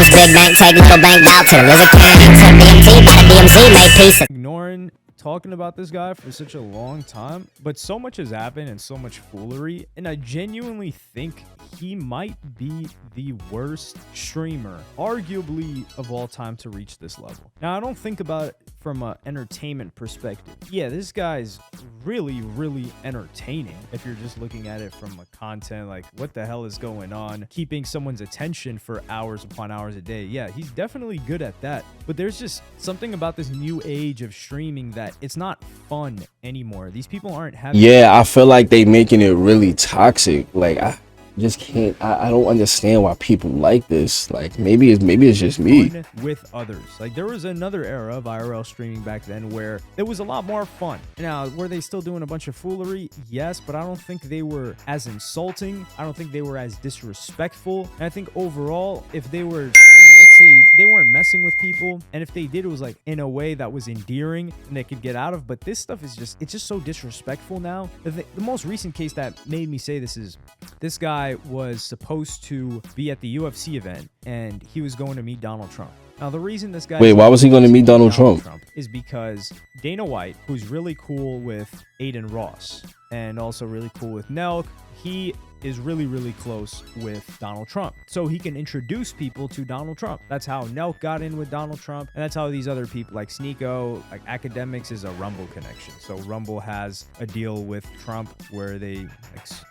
Use big bank, take little bank out to the lizard king. Took DMT, by the DMC, made peace. Ignoring talking about this guy for such a long time, but so much has happened and so much foolery, and I genuinely think he might be the worst streamer, arguably, of all time to reach this level. Now, I don't think about it from an entertainment perspective. Yeah, this guy's really, really entertaining if you're just looking at it from a content, like what the hell is going on, keeping someone's attention for hours upon hours a day. Yeah, he's definitely good at that, but there's just something about this new age of streaming that it's not fun anymore. These people aren't having... Yeah, I feel like they making it really toxic. Like, I just can't, I don't understand why people like this. Like, maybe it's just me. With others. Like, there was another era of IRL streaming back then where it was a lot more fun. Now, were they still doing a bunch of foolery? Yes, but I don't think they were as insulting. I don't think they were as disrespectful. And I think overall, if they were, let's say they weren't messing with people, and if they did, it was like in a way that was endearing and they could get out of. But this stuff is just, it's just so disrespectful now. The most recent case that made me say this is, this guy was supposed to be at the UFC event and he was going to meet Donald Trump. Now, the reason this guy... Wait, why was he going to meet Donald Trump? Is because Dana White, who's really cool with Aiden Ross and also really cool with Nelk, he is really, really close with Donald Trump. So he can introduce people to Donald Trump. That's how Nelk got in with Donald Trump. And that's how these other people like Sneeko, like Academics is a Rumble connection. So Rumble has a deal with Trump where they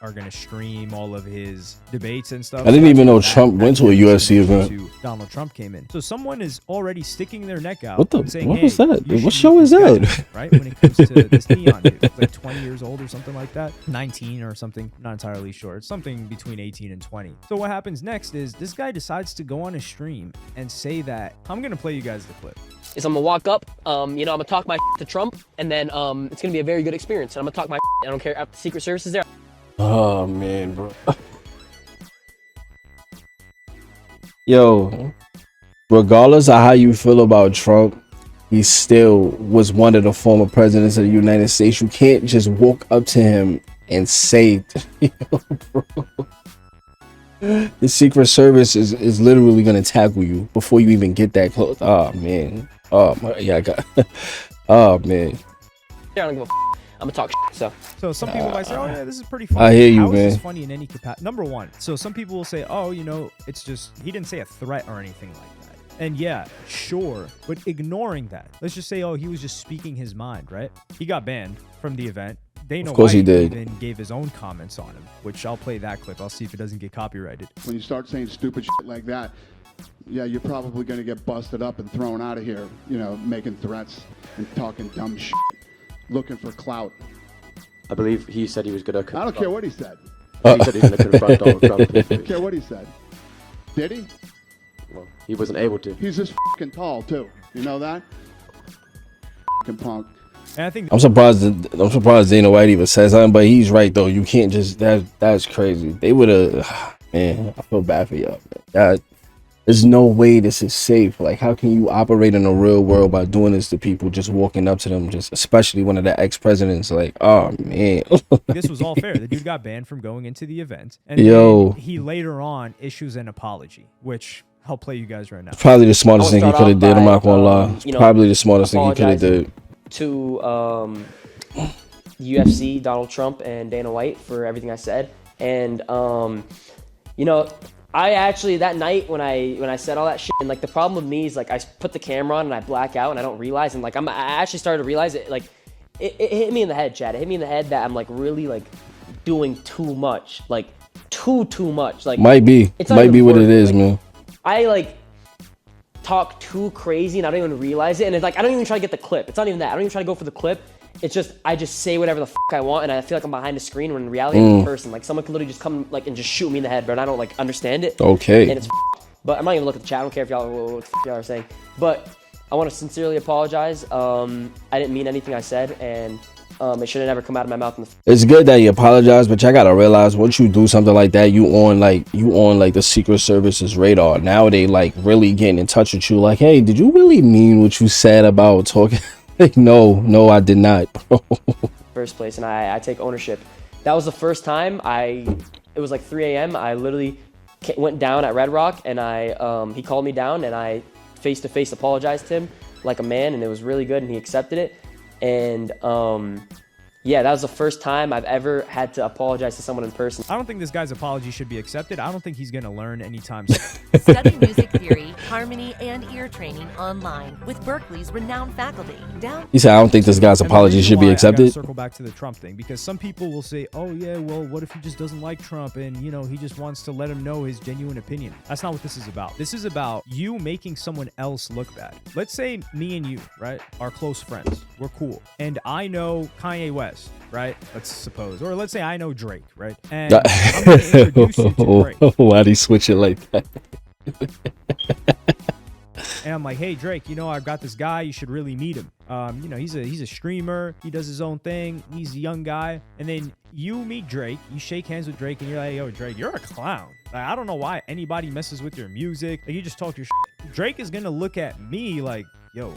are going to stream all of his debates and stuff. I didn't even know Trump went to a UFC event. Donald Trump came in. So someone is already sticking their neck out. What the? Saying, what hey, was that? What show is guy, that? right? When it comes to this N3ON dude. It's like 20 years old or something like that. 19 or something. Not entirely sure. It's something between 18 and 20. So what happens next is this guy decides to go on a stream and say that, I'm going to play you guys the clip. Is I'm gonna walk up, I'm gonna talk my to Trump, and then it's gonna be a very good experience. And I'm gonna talk my I don't care if the Secret Service is there. Oh man, bro. Yo, regardless of how you feel about Trump, he still was one of the former presidents of the United States. You can't just walk up to him and say, yo, bro, the Secret Service is literally gonna tackle you before you even get that close. Oh man. Oh my, yeah, I got. Oh man. I don't give a I'm gonna talk shit, so some people might say, oh yeah, this is pretty funny. I hear you, How man. is this funny in any capacity? Number one, so some people will say, oh, you know, it's just, he didn't say a threat or anything like that. And yeah, sure, but ignoring that, let's just say, oh, he was just speaking his mind, right? He got banned from the event. Dana White even gave his own comments on him, which I'll play that clip. I'll see if it doesn't get copyrighted. When you start saying stupid shit like that, yeah, you're probably going to get busted up and thrown out of here, you know, making threats and talking dumb shit, looking for clout. I believe he said he was going to... I don't care what he said. He said he was going to confront Donald Trump. I don't care what he said. Did he? Well, he wasn't able to. He's just fucking tall, too. You know that? Fucking punk. And I think I'm surprised Dana White even said something, but he's right though. You can't just that's crazy. They would have, man. I feel bad for y'all. There's no way this is safe. Like, how can you operate in the real world by doing this to people, just walking up to them, just especially one of the ex-presidents? Like, oh man. This was all fair. The dude got banned from going into the event, and he later on issues an apology, which I'll play you guys right now. Probably the smartest thing he could have did. I'm not gonna lie. Probably the smartest thing he could have did. To UFC, Donald Trump, and Dana White for everything I said. And you know, I actually that night when I said all that shit, and like the problem with me is like I put the camera on and I black out and I don't realize, and like I actually started to realize it. Like it hit me in the head, Chad. It hit me in the head that I'm like really like doing too much, like too much. Like might be what it is, like, man. I like talk too crazy and I don't even realize it, and it's like I don't even try to get the clip. It's not even that. I don't even try to go for the clip. It's just I just say whatever the fuck I want, and I feel like I'm behind a scrking when in reality I'm in person. Like someone could literally just come like and just shoot me in the head, but I don't like understand it. Okay. And it's but I'm not even looking at the chat. I don't care if y'all what the fuck y'all are saying. But I want to sincerely apologize. I didn't mean anything I said, and it should have never come out of my mouth. It's good that you apologize, but y'all gotta realize once you do something like that, you on like the Secret Service's radar. Now they like really getting in touch with you. Like, hey, did you really mean what you said about talking? Like, no, I did not, bro. First place, and I take ownership. That was the first time it was like 3 a.m. I literally went down at Red Rock, and he called me down, and I face-to-face apologized to him like a man, and it was really good, and he accepted it. And yeah, that was the first time I've ever had to apologize to someone in person. I don't think this guy's apology should be accepted. I don't think he's going to learn anytime soon. Study music theory, harmony, and ear training online with Berkeley's renowned faculty. He said, I don't think this guy's apology should be accepted. Circle back to the Trump thing, because some people will say, oh yeah, well, what if he just doesn't like Trump and, you know, he just wants to let him know his genuine opinion? That's not what this is about. This is about you making someone else look bad. Let's say me and you, right, are close friends. We're cool. And I know Kanye West, right? Let's suppose. Or let's say I know Drake, right? And I'm going to introduce you to Drake. Why'd he switch it like that? And I'm like, hey, Drake, you know, I've got this guy. You should really meet him. You know, he's a streamer. He does his own thing. He's a young guy. And then you meet Drake. You shake hands with Drake, and you're like, yo, Drake, you're a clown. Like, I don't know why anybody messes with your music. Like, you just talk your shit. Drake is going to look at me like, yo,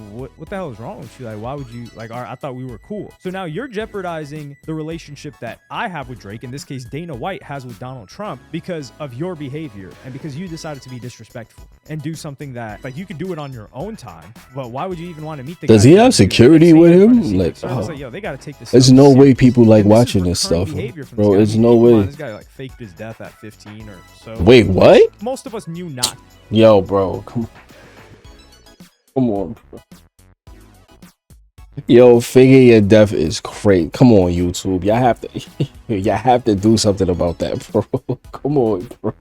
what the hell is wrong with you? Like, why would you, like, I thought we were cool. So now you're jeopardizing the relationship that I have with Drake, in this case Dana White has with Donald Trump, because of your behavior and because you decided to be disrespectful and do something that, like, you could do it on your own time, but why would you even want to meet the guy? Does he have security with him? Like, like, yo, they gotta take this. There's no way people like watching this stuff, bro. There's no way. This guy like faked his death at 15 or so. Wait, what? Most of us knew not. Yo, bro, come on, bro. Yo, figure your death is great. Come on, YouTube. Y'all have to do something about that, bro. Come on, bro.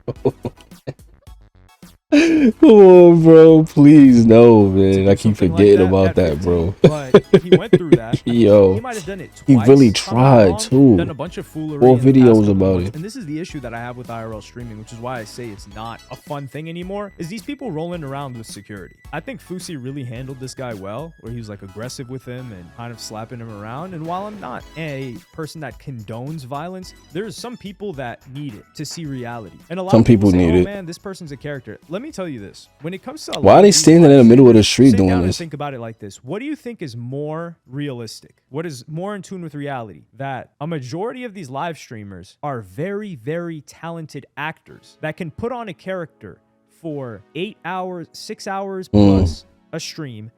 Come on, bro. Please, no, man. I keep forgetting about that, bro. But if he went through that, yo, he might have done it twice. He really tried too. Done a bunch of foolery. 4 videos about it. And this is the issue that I have with IRL streaming, which is why I say it's not a fun thing anymore, is these people rolling around with security. I think Fusi really handled this guy well, where he was like aggressive with him and kind of slapping him around. And while I'm not a person that condones violence, there's some people that need it to see reality. And a lot of people say, need oh, it. Man, this person's a character. Let me tell you this. When it comes to why are they standing in the middle of the street doing this? Think about it like this. What do you think is more realistic? What is more in tune with reality? That a majority of these live streamers are very, very talented actors that can put on a character for 8 hours, 6 hours plus a stream.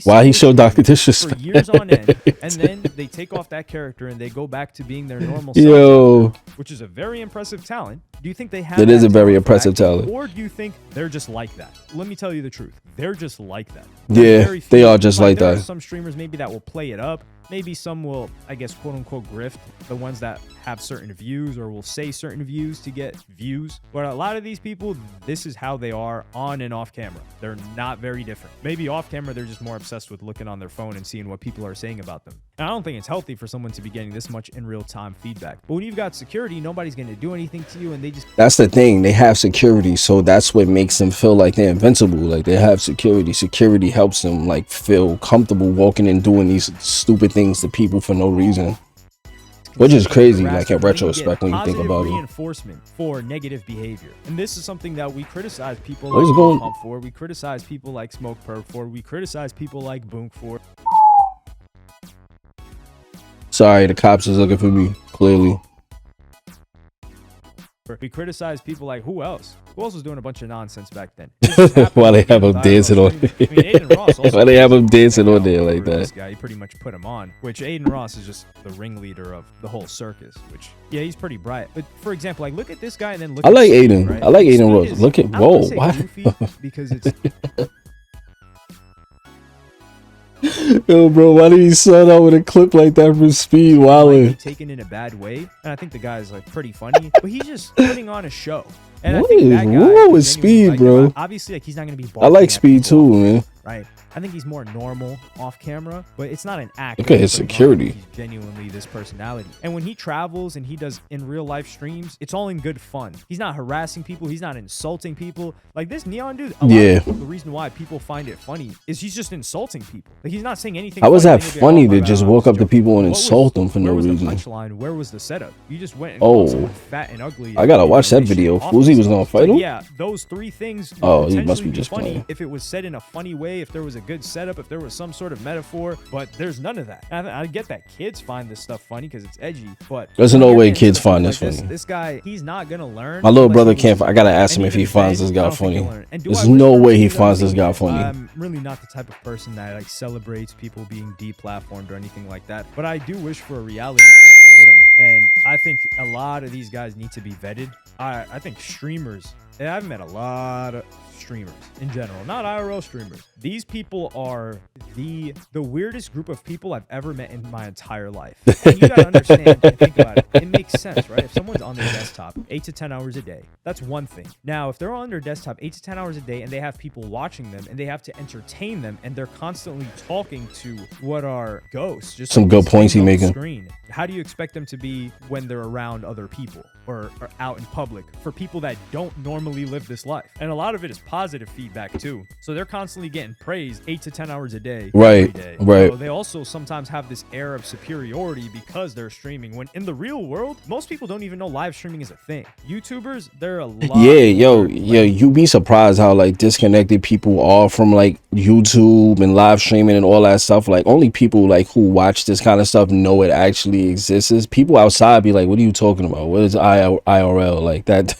Why he showed Dr. Disrespect for years on end, and then they take off that character and they go back to being their normal self, which is a very impressive talent. Do you think they have that is a very impressive talent, or do you think they're just like that? Let me tell you the truth. They're just like that. Yeah, they are just like that. Some streamers maybe that will play it up. Maybe some will, I guess, quote unquote, grift, the ones that have certain views or will say certain views to get views. But a lot of these people, this is how they are on and off camera. They're not very different. Maybe off camera, they're just more obsessed with looking on their phone and seeing what people are saying about them. And I don't think it's healthy for someone to be getting this much in real time feedback. But when you've got security, nobody's going to do anything to you, and they just... That's the thing. They have security, so that's what makes them feel like they're invincible. Like, they have security. Security helps them, like, feel comfortable walking and doing these stupid things to people for no reason, which is crazy, like, in retrospect, when you think about it. Reinforcement for negative behavior, and this is something that we criticize people like Pump for, we criticize people like Smoke Perp for, we criticize people like Boonk for. Sorry, the cops is looking for me, clearly. We criticize people like who else was doing a bunch of nonsense back then. Why they have him dancing on? Why they have him dancing on there like that? This guy, he pretty much put him on. Which Aiden Ross is just the ringleader of the whole circus. Which, yeah, he's pretty bright. But for example, like, look at this guy and then look. I like Speed, Aiden. right? I like Aiden Speed Ross. Look at whoa, because it's. Yo, bro, why did he start out with a clip like that from Speed Wildin'? Taken in a bad way, and I think the guy's like pretty funny, but he's just putting on a show. And what is wrong with Speed, bro? Obviously, like, he's not gonna be. I like Speed too, man. Right. I think he's more normal off camera, but it's not an act. Look at his security. He's genuinely this personality. And when he travels and he does in real life streams, it's all in good fun. He's not harassing people. He's not insulting people. Like this N3ON dude. The reason why people find it funny is he's just insulting people. Like he's not saying anything. How was that funny to just walk up to people and insult them for no reason? Where was the punchline? Where was the setup? You just went and called someone fat and ugly. I gotta watch that video. Who's he was gonna fight him? Yeah, those three things would Oh, he must potentially be just funny playing. if it was said in a funny way, if there was a good setup, if there was some sort of metaphor, but there's none of that. I get that kids find this stuff funny because it's edgy, but There's when no you're way getting kids to stuff find like this funny. This guy, he's not gonna learn. My little unless brother he can't. I gotta ask and him if he even finds then, this I guy don't think he'll funny. learn. And do There's I wish no for way he him to finds this learn? guy funny. I'm really not the type of person that like celebrates people being deplatformed or anything like that, but I do wish for a reality check to hit him. And I think a lot of these guys need to be vetted. I think streamers, and I've met a lot of streamers in general, not IRL streamers. These people are the weirdest group of people I've ever met in my entire life. And you gotta understand and think about it. It makes sense, right? If someone's on their desktop 8 to 10 hours a day, that's one thing. Now, if they're on their desktop 8 to 10 hours a day and they have people watching them and they have to entertain them and they're constantly talking to what are ghosts, just Some like good these points he things on the making. screen, how do you expect them to be when they're around other people or out in public for people that don't normally live this life? And a lot of it is positive feedback too. So they're constantly getting praised 8 to 10 hours a day. Right, Every day. right. So they also sometimes have this air of superiority because they're streaming, when in the real world, most people don't even know live streaming is a thing. YouTubers, they're a lot. Yeah, more, you be surprised how like disconnected people are from like YouTube and live streaming and all that stuff. Like only people like who watch this kind of stuff know it actually exists. People outside be like, "What are you talking about? What is IRL?" Like that,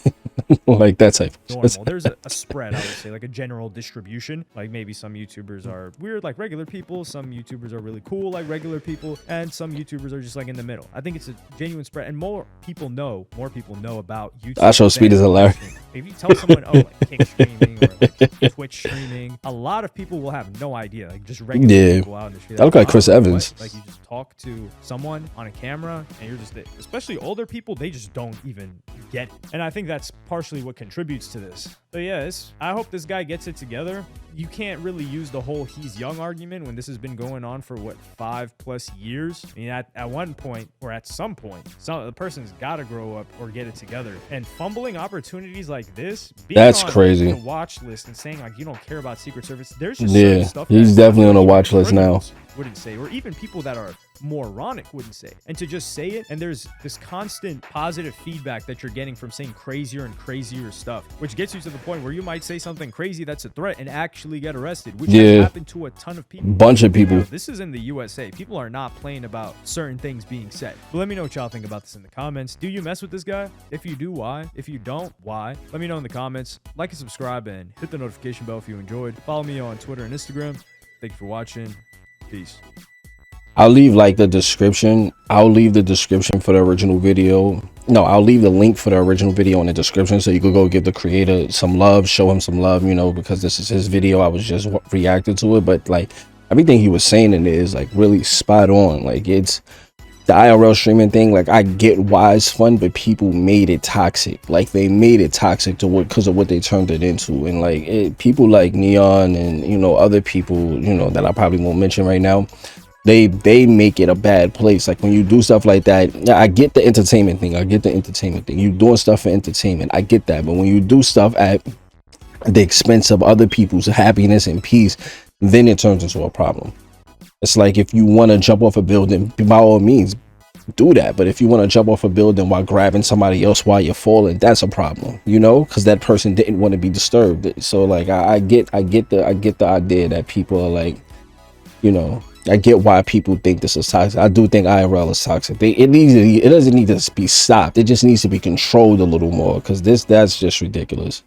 like that type. normal. There's a spread, I would say, like a general distribution. Like maybe some YouTubers are weird, like regular people. Some YouTubers are really cool, like regular people, and some YouTubers are just like in the middle. I think it's a genuine spread, and more people know about YouTube. That show speed is than hilarious. If you tell someone, oh, like Kick streaming or like Twitch streaming, a lot of people will have no idea. Like just regular Yeah. people out in the street. That look like "Oh, Chris what?" Evans. Like you just talk to someone on a camera, and you're just, especially older people, they just don't even get it. And I think that's partially what contributes to this. But yeah, I hope this guy gets it together. You can't really use the whole he's young argument when this has been going on for what, 5+ years. I mean, at one point or at some point, the person's got to grow up or get it together. And fumbling opportunities like this, being That's on crazy. the watch list and saying like you don't care about Secret Service, there's just Yeah, certain stuff he's that definitely on the even watch list now. criminals wouldn't say, or even people that are moronic wouldn't say. And to just say it, and there's this constant positive feedback that you're getting from saying crazier and crazier stuff, which gets you to the point where you might say something crazy that's a threat and actually get arrested, which has happened to a ton of people. Bunch of people. You know, this is in the USA. People are not playing about certain things being said. But let me know what y'all think about this in the comments. Do you mess with this guy? If you do, why? If you don't, why? Let me know in the comments. Like and subscribe and hit the notification bell if you enjoyed. Follow me on Twitter and Instagram. Thank you for watching. Peace. I'll leave like the description. I'll leave the description for the original video. No, I'll leave the link for the original video in the description so you could go give the creator some love, show him some love, you know, because this is his video. I was just reacting to it, but like everything he was saying in it is like really spot on. Like it's the IRL streaming thing. Like I get why it's fun, but people made it toxic. Like they made it toxic to what, because of what they turned it into. And like people like N3ON and, you know, other people, you know, that I probably won't mention right now, they make it a bad place. Like when you do stuff like that, yeah, I get the entertainment thing. You doing stuff for entertainment, I get that. But when you do stuff at the expense of other people's happiness and peace, then it turns into a problem. It's like if you want to jump off a building, by all means do that. But if you want to jump off a building while grabbing somebody else while you're falling, that's a problem, you know, because that person didn't want to be disturbed. So like I get the idea that people are like, you know, I get why people think this is toxic. I do think IRL is toxic. It doesn't need to be stopped. It just needs to be controlled a little more, because that's just ridiculous.